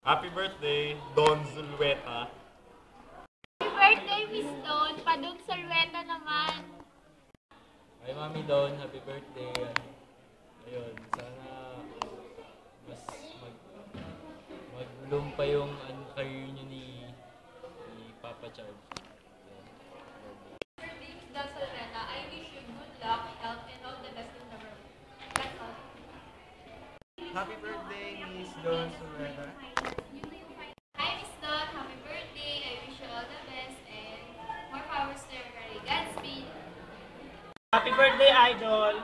Happy birthday, Don Zulueta. Happy birthday, Miss Don. Padong Salweta naman. Ay, Mami Don, happy birthday. Ayun, sana mas mag-bloom pa yung career niyo ni Papa Charles. Miss Don Salweta, I wish you good luck, health, and all the best in the world. That's all. Happy birthday, Miss Don Zulueta. Hi, Miss Don. Happy birthday. I wish you all the best and more powers to your career. Godspeed. Happy birthday, Idol!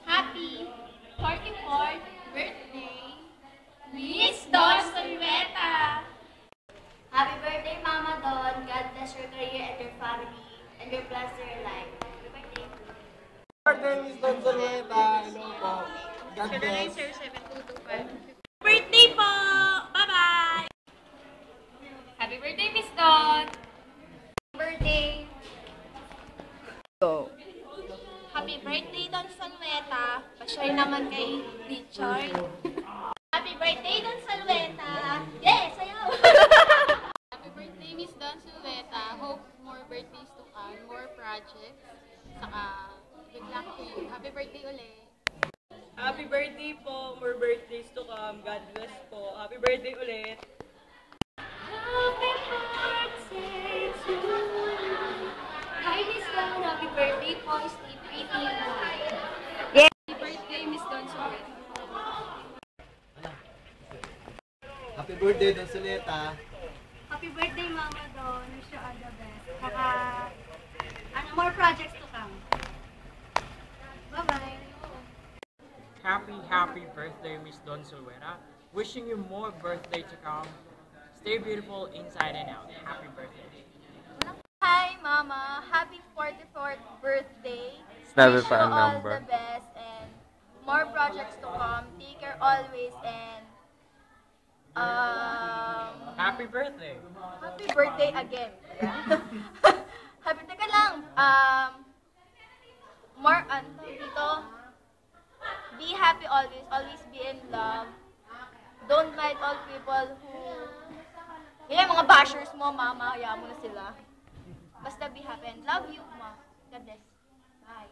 Happy 44th birthday, Miss Don Salweta. Happy birthday, Mama Don. God bless your career and your family and your plans to your life. Happy birthday. Happy birthday, Miss Don Zulueta. Hello po. God bless. Birthday po! Bye-bye! Happy birthday, Miss Don! Birthday. Happy birthday, Don Salweta! Pa-share naman kay Richard. Happy birthday, Don Salweta! Yes! Sayaw! Happy birthday, Miss Don Salweta! Hope more birthdays to come, more projects. Saka, good luck to you. Happy birthday ulit! Happy birthday po. More birthdays to come. God bless po. Happy birthday ulit. Happy birthday to you! Hi, Miss Don! Happy birthday po! Stay pretty! Happy birthday, Miss Don Salweta! Happy birthday, Don Zulueta. Happy birthday, Mama Don. Wish you all the best. Saka, more projects to come. Bye-bye. Happy birthday, Miss Don Zulueta. Wishing you more birthday to come. Stay beautiful inside and out. Happy birthday. Hi, Mama! Happy 44th birthday! Sinabi Wish pa you ang all number. the best and more projects to come. Take care always and Happy birthday. happy birthday again. Happy teka lang. More dito. Be happy always. Always be in love. Don't mind all people who yan, mga bashers mo, Mama. Hayaan mo na sila. Basta be happy and love you, Ma. God bless. Bye.